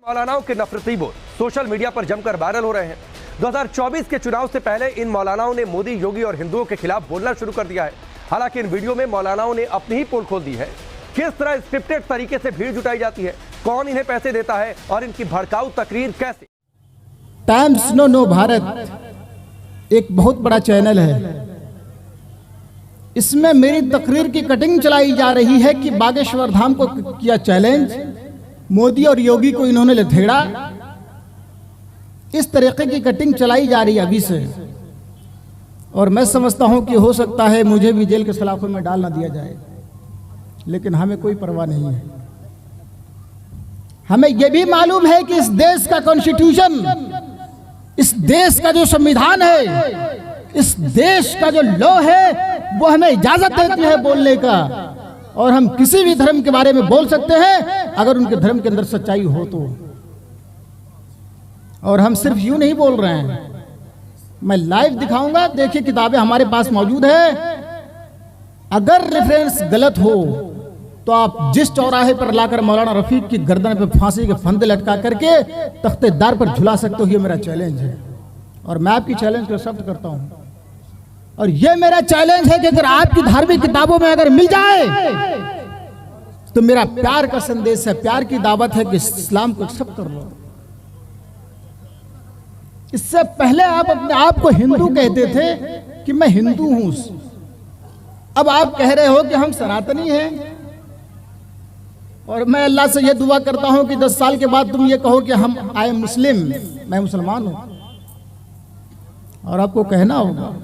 मौलानाओं के नफरती बोल social media पर जमकर वायरल हो रहे हैं। 2024 के चुनाव से पहले इन मौलानाओं ने मोदी, योगी और हिंदुओं के खिलाफ बोलना शुरू कर दिया है। हालांकि इन वीडियो में मौलानाओं ने अपनी ही पोल खोल दी है। किस तरह स्क्रिप्टेड तरीके से भीड़ जुटाई जाती है, कौन इन्हें पैसे देता है और इनकी भड़काऊ तकरीर कैसे। टाइम्स नो भारत एक बहुत बड़ा चैनल है। इसमें मेरी तकरीर की कटिंग चलाई जा रही है कि बागेश्वर धाम को किया चैलेंज, मोदी और योगी को इन्होंने लथेड़ा। इस तरीके की कटिंग चलाई जा रही है अभी से, और मैं समझता हूं कि हो सकता है मुझे भी जेल के सलाखों में डाल ना दिया जाए, लेकिन हमें कोई परवाह नहीं है। हमें यह भी मालूम है कि इस देश का कॉन्स्टिट्यूशन, इस देश का जो संविधान है, इस देश का जो लॉ है, वो हमें इजाजत देती है बोलने का, और हम किसी भी धर्म के बारे में बोल सकते हैं अगर उनके धर्म के अंदर सच्चाई हो तो। और हम सिर्फ यूं नहीं बोल रहे हैं, मैं लाइव दिखाऊंगा। देखिए, किताबें हमारे पास मौजूद है। अगर रेफरेंस गलत हो तो आप जिस चौराहे पर लाकर मौलाना रफीक की गर्दन पे फांसी के फंदे लटका करके तख्तेदार पर झुला सकते हो। ये मेरा चैलेंज है, और मैं आपकी चैलेंज को एक्सेप्ट करता हूं। और ये मेरा चैलेंज है कि अगर आपकी धार्मिक किताबों में अगर मिल जाए तो मेरा प्यार का संदेश है, प्यार की दावत है कि इस्लाम को एक्सेप्ट कर लो। इससे पहले आप अपने आप को हिंदू कहते थे कि मैं हिंदू हूं, अब आप कह रहे हो कि हम सनातनी हैं। और मैं अल्लाह से यह दुआ करता हूं कि 10 साल के बाद तुम ये कहो कि हम आई एम मुस्लिम, मैं मुसलमान हूं। और आपको कहना होगा,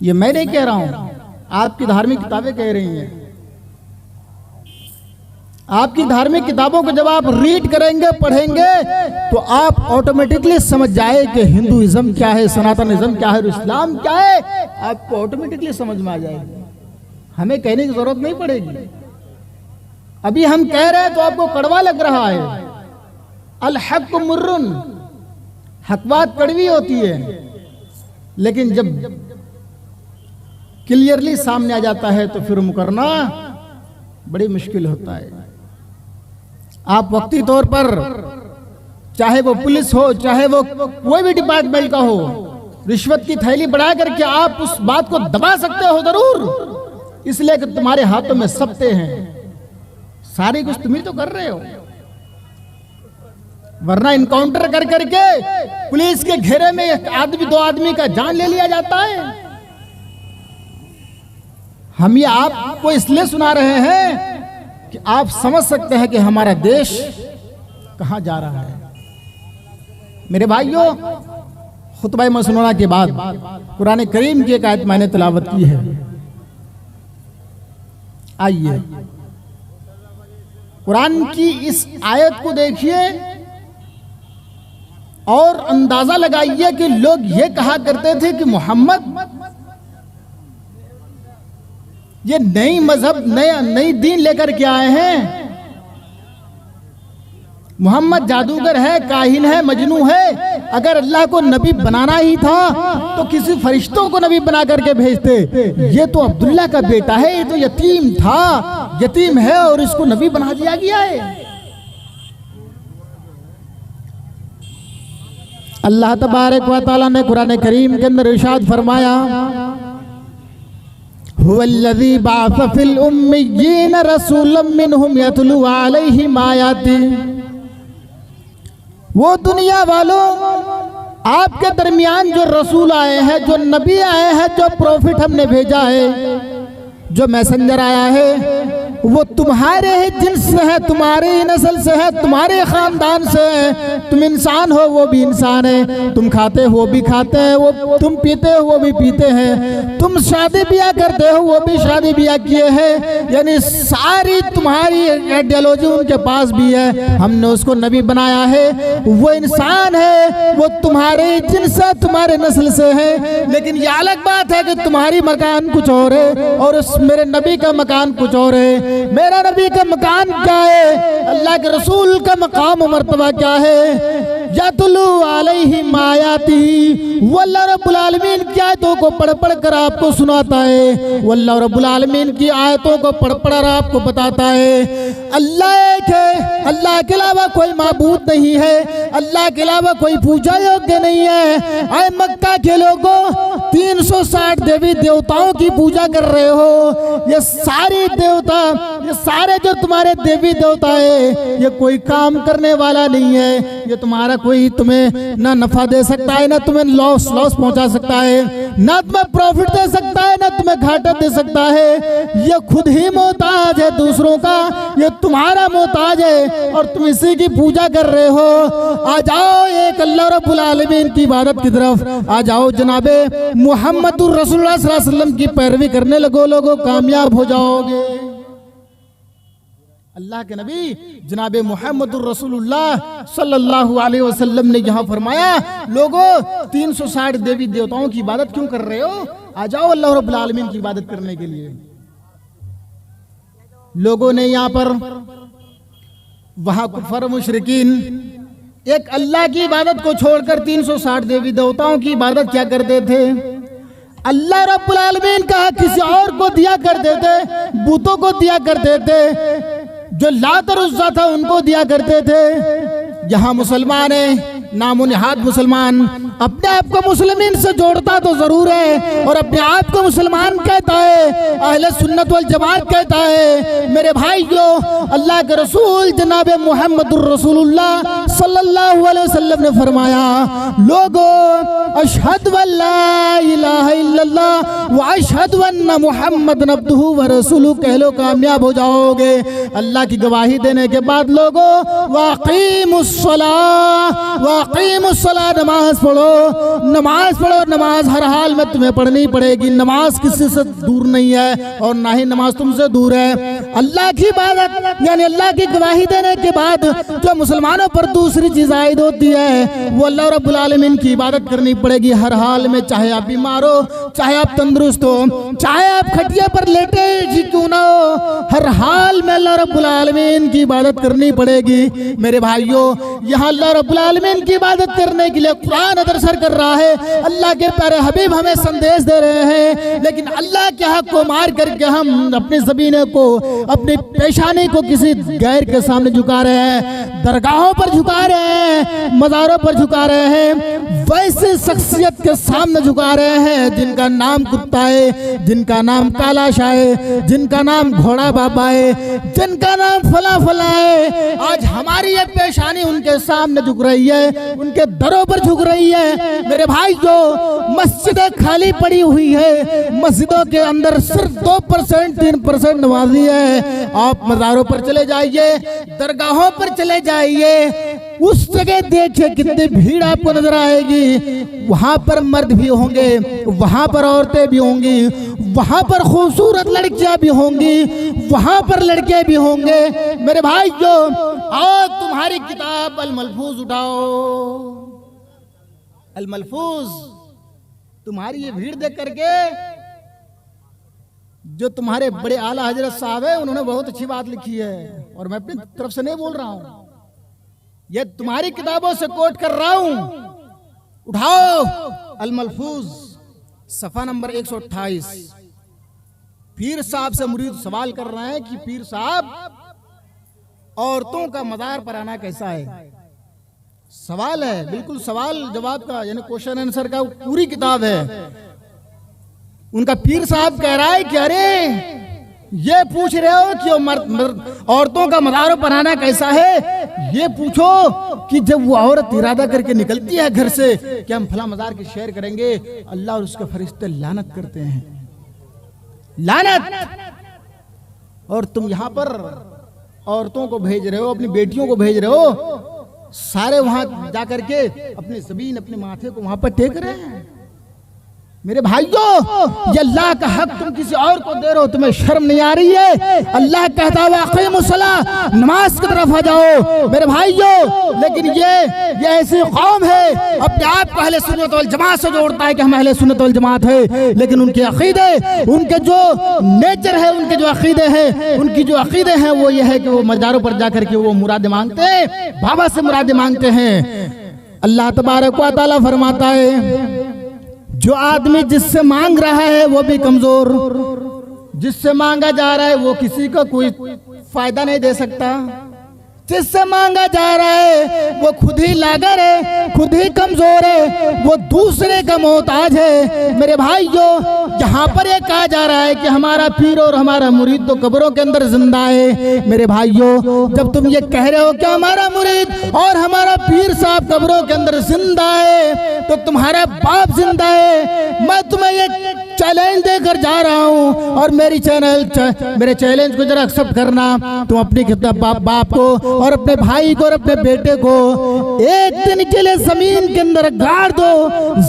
ये मैं नहीं कह रहा हूं, आपकी धार्मिक किताबें कह रही हैं। आपकी धार्मिक किताबों को जब आप रीड करेंगे, पढ़ेंगे, तो आप ऑटोमेटिकली समझ जाए कि हिंदुइज्म क्या है, सनातनिज्म क्या है और इस्लाम क्या है। आपको ऑटोमेटिकली समझ में आ जाएगी, हमें कहने की जरूरत नहीं पड़ेगी। अभी हम कह रहे हैं तो आपको कड़वा लग रहा है। अल हक मुर्रुन, हक बात कड़वी होती है, लेकिन जब क्लियरली सामने आ जाता है तो फिर मुकरना बड़ी मुश्किल होता है। आप वक्ती तौर पर, चाहे वो पुलिस हो, चाहे वो कोई भी डिपार्टमेंट का हो, रिश्वत की थैली बढ़ा करके आप उस बात को दबा सकते हो जरूर, इसलिए कि तुम्हारे हाथों में सत्ते हैं। सारी कुछ तुम ही तो कर रहे हो, वरना इनकाउंटर कर करके पुलिस के घेरे में एक आदमी, 2 आदमी का जान ले लिया जाता है। हम ये आपको इसलिए सुना रहे हैं कि आप समझ सकते हैं कि हमारा देश कहां जा रहा है। मेरे भाइयों, खुतबा मसनूना के बाद कुरान करीम की एक आयत मैंने तिलावत की है। आइए कुरान की इस आयत को देखिए और अंदाजा लगाइए कि लोग ये कहा करते थे कि मोहम्मद ये नई मजहब, नई दीन लेकर के आए हैं। मोहम्मद जादूगर है, काहिन है, मजनू है। अगर अल्लाह को नबी बनाना ही था तो किसी फरिश्तों को नबी बना करके भेजते। ये तो अब्दुल्ला का बेटा है, ये तो यतीम था, यतीम है और इसको नबी बना दिया गया है। अल्लाह तबारक व तआला ने कुरान करीम के अंदर इरशाद फरमाया, हुवल्लज़ी बअस फिल उम्मिय्यीन रसूलन मिनहुम यतलू अलैहिम आयाति। वो दुनिया वालों, आपके दरमियान जो रसूल आए हैं, जो नबी आए हैं, जो प्रॉफिट हमने भेजा है, जो मैसेंजर आया है, वो तुम्हारे ही जिन्स से है, तुम्हारे ही नस्ल से है, तुम्हारे खानदान से है। तुम इंसान हो, वो भी इंसान है। तुम खाते हो, वो भी खाते हैं। वो तुम पीते हो, वो भी पीते हैं। तुम शादी ब्याह करते हो, वो भी शादी ब्याह किए हैं। यानी सारी तुम्हारी आइडियोलॉजी उनके पास भी है। हमने उसको नबी बनाया है। वो इंसान है, वो तुम्हारे जिन्स से, तुम्हारे नस्ल से है। लेकिन ये अलग बात है कि तुम्हारी मकान कुछ और है और उस मेरे नबी का मकान कुछ और है। मेरा नबी का मकान क्या है, अल्लाह के रसूल का मकाम मर्तबा क्या है, यतलू अलैहिम आयातिही, वो अल्लाह रब्बुल आलमीन की आयतों को पढ़ पढ़ कर आपको सुनाता है, वो अल्लाह रब्बुल आलमीन की आयतों को पढ़ पढ़ कर आपको बताता है अल्लाह एक है, अल्लाह के अलावा कोई माबूद नहीं है, अल्लाह के अलावा कोई पूजा योग्य नहीं है। आए मक्का के लोगों, 360 देवी देवताओं की पूजा कर रहे हो। ये सारी देवता, ये सारे जो तुम्हारे देवी देवता है, ये कोई काम करने वाला नहीं है। ये तुम्हारा कोई तुम्हें ना नफा दे सकता है, ना तुम्हें लॉस पहुंचा सकता है, ना तुम्हें प्रॉफिट दे सकता है, ना तुम्हें घाटा दे सकता है। ये खुद ही मोहताज है दूसरों का, ये तुम्हारा मोहताज है और तुम इसी की पूजा कर रहे हो। आ जाओ एक अल्लाह रब्बुल आलमीन की इबादत की तरफ आ जाओ। जनाबे मुहम्मदुर रसूलुल्लाह सल्लल्लाहु अलैहि वसल्लम की पैरवी करने लगो, लोगों कामयाब हो जाओगे। अल्लाह के नबी जनाबे मुहम्मदुर रसूलुल्लाह सल्लल्लाहु अलैहि वसल्लम ने यहाँ फरमाया, लोगों 360 देवी देवताओं की इबादत क्यों कर रहे हो? आ जाओ अल्लाह रब्बुल आलमीन की इबादत करने के लिए। लोगों ने यहाँ पर वहां कुफर मुशरिकीन एक अल्लाह की इबादत को छोड़कर 360 देवी देवताओं की इबादत क्या करते थे? अल्लाह रब्बुल आलमीन का किसी और को दिया करते थे, बूतों को दिया करते थे, जो लात और उज़्ज़ा था उनको दिया करते थे। यहाँ मुसलमान है, नामो निहाद मुसलमान, अपने आप को मुस्लिमीन से जोड़ता तो जरूर है और अपने आप को मुसलमान कहता है, अहले सुन्नत वल जमात कहता है। मेरे भाइयों, अल्लाह के रसूल जनाबे मुहम्मदुर रसूलुल्लाह सल्लल्लाहु अलैहि वसल्लम ने फरमाया, लोगों अशहदु अल्ला इलाहा इल्लल्लाह व अशहदु अन्ना मुहम्मदन अब्दुहु व रसूलुहु कह लो, कामयाब हो जाओगे। अल्लाह की गवाही देने के बाद लोगों वाक़ीमुस्सलाह, नमाज पढ़ो, नमाज पढ़ो। नमाज हर हाल में तुम्हें पढ़नी पड़ेगी। नमाज किसी से दूर नहीं है और ना ही नमाज तुमसे दूर है। अल्लाह की इबादत यानी अल्लाह की गवाही देने के बाद जो मुसलमानों पर दूसरी चीज आयद होती है, वो अल्लाह रब्बुल आलमीन की इबादत करनी पड़ेगी हर हाल में। चाहे आप बीमार हो, चाहे आप तंदुरुस्त हो, चाहे आप खटिया पर लेटे जी क्यों ना हो, हर हाल में अल्लाह रब्बुल आलमीन की इबादत करनी पड़ेगी। मेरे भाइयों, यहाँ अल्लाह रब्बुल आलमीन की इबादत करने के लिए कुरान अग्रसर कर रहा है। अल्लाह के प्यारे हबीब हमें संदेश दे रहे हैं, लेकिन अल्लाह के हक को मार करके हम अपने ज़मीने को, अपनी पेशानी को किसी गैर के सामने झुका रहे हैं, दरगाहों पर झुका रहे हैं, मज़ारों पर झुका रहे हैं, वैसे शख्सियत के सामने झुका रहे हैं जिनका नाम कुत्ता है, जिनका नाम काला शाह है, जिनका नाम घोड़ा बाबा है, जिनका नाम फला फला है। आज हमारी ये पेशानी उनके सामने झुक रही है, उनके दरों पर झुक रही है। मेरे भाई, जो मस्जिदें खाली पड़ी हुई है, मस्जिदों के अंदर सिर्फ 2% 3% नमाजी है। आप मज़ारों पर चले जाइए, दरगाहों पर चले जाइए, उस जगह देखिए कितनी भीड़ आपको नजर आएगी। वहां पर मर्द भी होंगे, वहां पर औरतें भी होंगी, वहां पर खूबसूरत लड़कियां भी होंगी, वहां पर लड़के भी होंगे। मेरे भाइयों, आओ तुम्हारी किताब अल मलफूज उठाओ। अल मलफूज, तुम्हारी ये भीड़ देख करके जो तुम्हारे बड़े आला हजरत साहब है, उन्होंने बहुत अच्छी बात लिखी है और मैं अपनी तरफ से नहीं बोल रहा हूं, ये तुम्हारी किताबों से कोट कर रहा हूं। उठाओ अल मलफूज, सफा नंबर 128। पीर साहब से मुरीद सवाल कर रहे हैं कि पीर साहब, औरतों का मज़ार पर आना कैसा है? सवाल है, बिल्कुल सवाल जवाब का, यानी क्वेश्चन आंसर का पूरी किताब है। उनका पीर साहब कह रहा है कि अरे ये पूछ रहे हो कि औरतों का मज़ारों पर आना कैसा है, ये पूछो कि जब वो औरत इरादा करके निकलती है घर से कि हम फला मज़ार की शेयर करेंगे, अल्लाह और उसके फरिश्ते लानत करते हैं, लानत। और तुम यहाँ पर औरतों को भेज रहे हो, अपनी बेटियों को भेज रहे हो, सारे वहां जाकर के अपनी ज़मीन, अपने माथे को वहां पर टेक रहे हैं। मेरे भाइयों, ये अल्लाह का हक तुम किसी और को दे रहे हो, तुम्हें शर्म नहीं आ रही है? अल्लाह कहता है वाक़िमुस्सलाह, नमाज की तरफ आ जाओ। मेरे भाइयों, लेकिन ये ऐसी कौम है, अपने आप को अहले सुन्नत वल जमात से जोड़ता है कि हम अहले सुन्नत वल जमात है, लेकिन उनके अकीदे, उनके जो नेचर है, उनके जो अकीदे हैं, उनकी जो अकीदे हैं वो ये है कि वो मज़ारों पर जाकर के वो मुरादें मांगते हैं, बाबा से मुरादें मांगते हैं। अल्लाह तबारक व तआला फरमाता है, जो आदमी जिससे मांग रहा है वो भी कमजोर, जिससे मांगा जा रहा है वो किसी को कोई फायदा नहीं दे सकता, जिससे मांगा जा रहा है वो खुद ही लागर है, खुद ही कमजोर है, वो दूसरे का मोहताज है। मेरे भाइयों, यहाँ पर ये कहा जा रहा है कि हमारा पीर और हमारा मुरीद तो कब्रों के अंदर जिंदा है। मेरे भाइयों, जब तुम ये कह रहे हो कि हमारा मुरीद और हमारा पीर साहब कब्रों के अंदर जिंदा है, तो तुम्हारा बाप जिंदा है। मैं तुम्हें ये चैलेंज देकर जा रहा हूँ और मेरे चैलेंज को जरा एक्सेप्ट करना। तुम अपनी बाप को और अपने भाई को और अपने बेटे को एक दिन के लिए जमीन के अंदर गाड़ दो,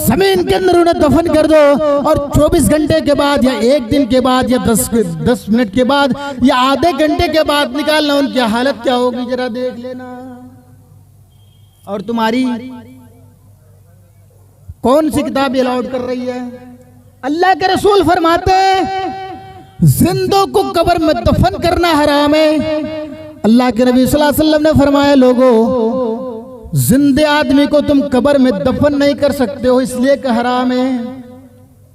जमीन के अंदर उन्हें दफन कर दो, और 24 घंटे के बाद या एक दिन के बाद या 10 मिनट के बाद या आधे घंटे के बाद निकालना, उनकी हालत क्या होगी जरा देख लेना। और तुम्हारी कौन सी किताब अलाउड कर रही है? अल्लाह के रसूल फरमाते हैं, जिंदों को कब्र में दफन करना हराम है। अल्लाह के नबी सल्लल्लाहु अलैहि वसल्लम ने फरमाया, लोगों, जिंदे आदमी को तुम कब्र में दफन नहीं कर सकते हो, इसलिए कि हराम है।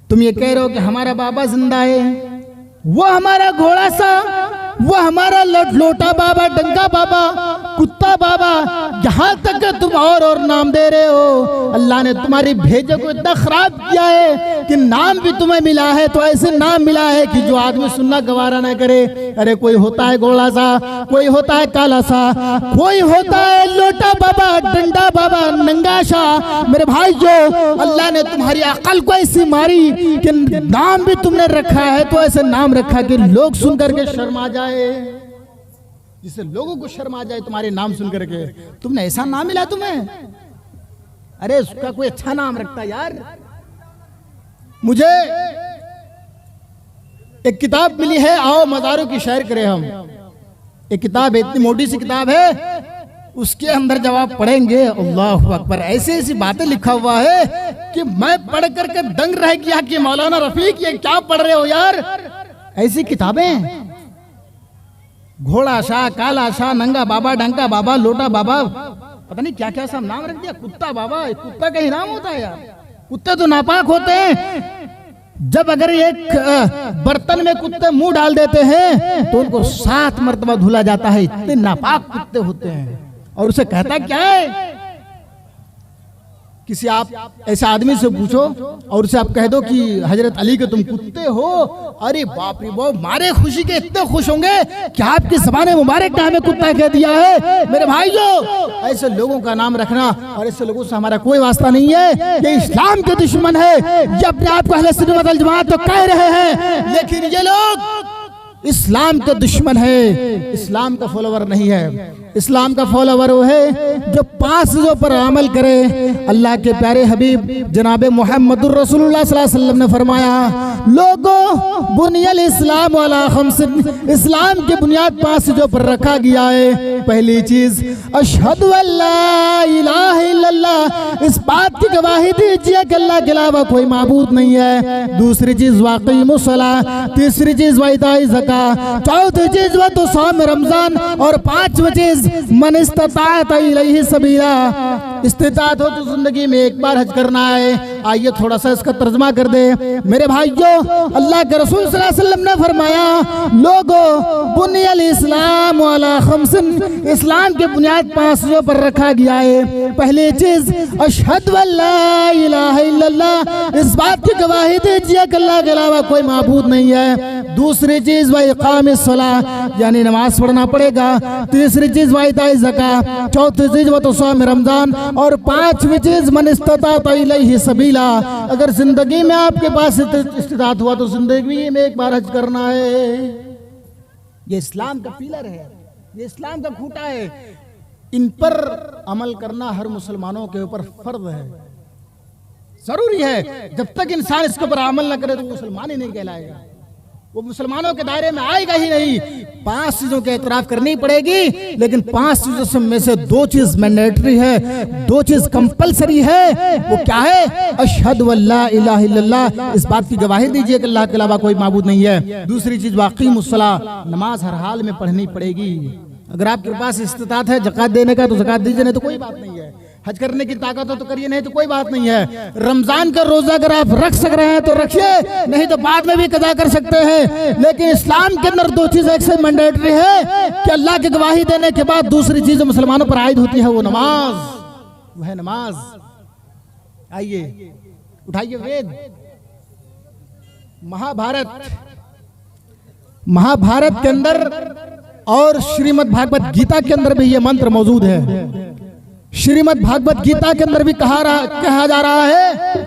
तुम ये कह रहे हो कि हमारा बाबा जिंदा है, वो हमारा घोड़ा सा, वो हमारा लोटा बाबा, डंगा बाबा, कुत्ता बाबा, यहाँ तक कि तुम और नाम दे रहे हो। अल्लाह ने तुम्हारी भेजे को इतना खराब किया है कि नाम भी तुम्हें मिला है, तो ऐसे नाम मिला है कि जो आदमी सुनना गवारा ना करे। अरे कोई होता है घोड़ा सा, कोई होता है काला सा, कोई होता है लोटा बाबा, डंडा बाबा, नंगा शाह। मेरे भाइयों, अल्लाह ने तुम्हारी अकल को ऐसी मारी कि नाम भी तुमने रखा है तो ऐसे नाम रखा कि लोग सुन करके शर्मा जाए, जिससे लोगों को शर्म आ जाए तुम्हारे नाम सुन करके। तुमने ऐसा नाम मिला तुम्हें? अरे उसका कोई अच्छा नाम रखता यार। मुझे एक किताब मिली है, आओ मज़ारों की सैर करें हम। एक किताब है, इतनी मोटी सी किताब है, उसके अंदर जब आप पढ़ेंगे, अल्लाह अकबर, ऐसी ऐसी बातें लिखा हुआ है कि मैं पढ़ करके दंग रह गया कि मौलाना रफीक ये क्या पढ़ रहे हो यार। ऐसी किताबें, घोड़ा शाह, काला शाह, नंगा बाबा, डंका बाबा, लोटा बाबा, पता नहीं क्या क्या सब नाम रख दिया। कुत्ता बाबा, कुत्ता का ही नाम होता है यार। कुत्ते तो नापाक होते हैं। जब अगर एक बर्तन में कुत्ते मुंह डाल देते हैं तो उनको 7 मरतबा धुला जाता है, इतने नापाक कुत्ते होते हैं। और उसे कहता क्या है? किसी आप ऐसे आदमी से पूछो और उसे आप कह दो कि हजरत अली के तुम कुत्ते हो, अरे बाप रे बाप, मारे खुशी के इतने खुश होंगे कि आपकी ज़बान मुबारक ने हमें कुत्ता कह दिया है। मेरे भाइयों, ऐसे लोगों का नाम रखना और ऐसे लोगों से हमारा कोई वास्ता नहीं है। ये इस्लाम के दुश्मन है, ये अपने आप को अहले सुन्नत वल जमात तो कह रहे हैं, लेकिन ये लोग इस्लाम के दुश्मन है, इस्लाम का फॉलोवर नहीं है। इस्लाम का फॉलोवर वो है जो 5 चीजों पर अमल करे। अल्लाह के प्यारे हबीब जनाब मुहम्मदुर रसूलुल्लाह सल्लल्लाहु अलैहि वसल्लम ने फरमाया, लोगों, बुनियल इस्लाम वाला खम्सिन, इस्लाम की बुनियाद 5 चीजों पर रखा गया है। पहली चीज, अशहदु अल्ला इलाहा इल्लल्लाह, इस बात की गवाही दीजिए कि अल्लाह के अलावा कोई माबूद नहीं है। दूसरी चीज, वाक़ीमुस सलाह। तीसरी चीज, वइताई ज़कात। चौथी चीज, व तो सौम रमजान। और 5वीं चीज, मन इस्तताअत इलैहि सबीला, इस्तिताअत हो तो जिंदगी में एक बार हज करना है। आइए थोड़ा सा इसका तर्जमा कर दे। मेरे भाइयों, अल्लाह के रसूल सल्लल्लाहु अलैहि वसल्लम ने फरमाया, लोगों, बुनियल इस्लाम वाला खम्सिन, इस्लाम की बुनियाद 5 चीजों पर रखा गया है। पहली चीज, अशहदु अल्ला इलाहा इल्लल्लाह, इस बात की गवाही दीजिए कि अल्लाह के अलावा कोई माबूद नहीं है। दूसरी चीज, व इक़ामिस सलाह, यानी नमाज पढ़ना पड़ेगा। तीसरी चीज, व इताई ज़कात। चौथी चीज, व तो सौम रमजान। और 5वीं चीज, मन इस्तताअत इलैहि सबीला, अगर जिंदगी में आपके पास इस्तिताअत हुआ तो जिंदगी में एक बार हज करना है। ये इस्लाम का पिलर है, ये इस्लाम का खूंटा है। इन पर अमल करना हर मुसलमानों के ऊपर फर्ज है, जरूरी है। जब तक इंसान इसके ऊपर अमल न करे तो मुसलमान ही नहीं कहलाएगा, वो मुसलमानों के दायरे में आएगा ही नहीं। 5 चीजों के एतराफ करनी पड़ेगी, लेकिन 5 चीजों में से 2 चीज मैंडेटरी है, 2 चीज कंपलसरी है। वो क्या है? अशहदु अल्ला इलाहा इल्लल्लाह, इस बात की गवाही दीजिए कि अल्लाह के अलावा कोई माबूद नहीं है। दूसरी चीज, वाक़ीमुस सलाह, नमाज हर हाल में पढ़नी पड़ेगी। अगर आपके पास इस्तिताअत है ज़कात देने का तो ज़कात दीजिए, नहीं तो कोई बात नहीं है। हज करने की ताकत हो तो करिए, नहीं तो कोई बात नहीं है। रमजान का रोजा अगर आप रख सक रहे हैं तो रखिए, नहीं तो बाद में भी कदा कर सकते हैं। लेकिन इस्लाम के अंदर दो चीज एक से मैंडेटरी है कि अल्लाह की गवाही देने के बाद दूसरी चीज मुसलमानों पर आयद होती है, वो नमाज, वो है नमाज। आइए उठाइए वेद, महाभारत के अंदर और श्रीमद् भागवत गीता के अंदर भी ये मंत्र मौजूद है। श्रीमद् भागवत गीता के अंदर भी कहा जा रहा है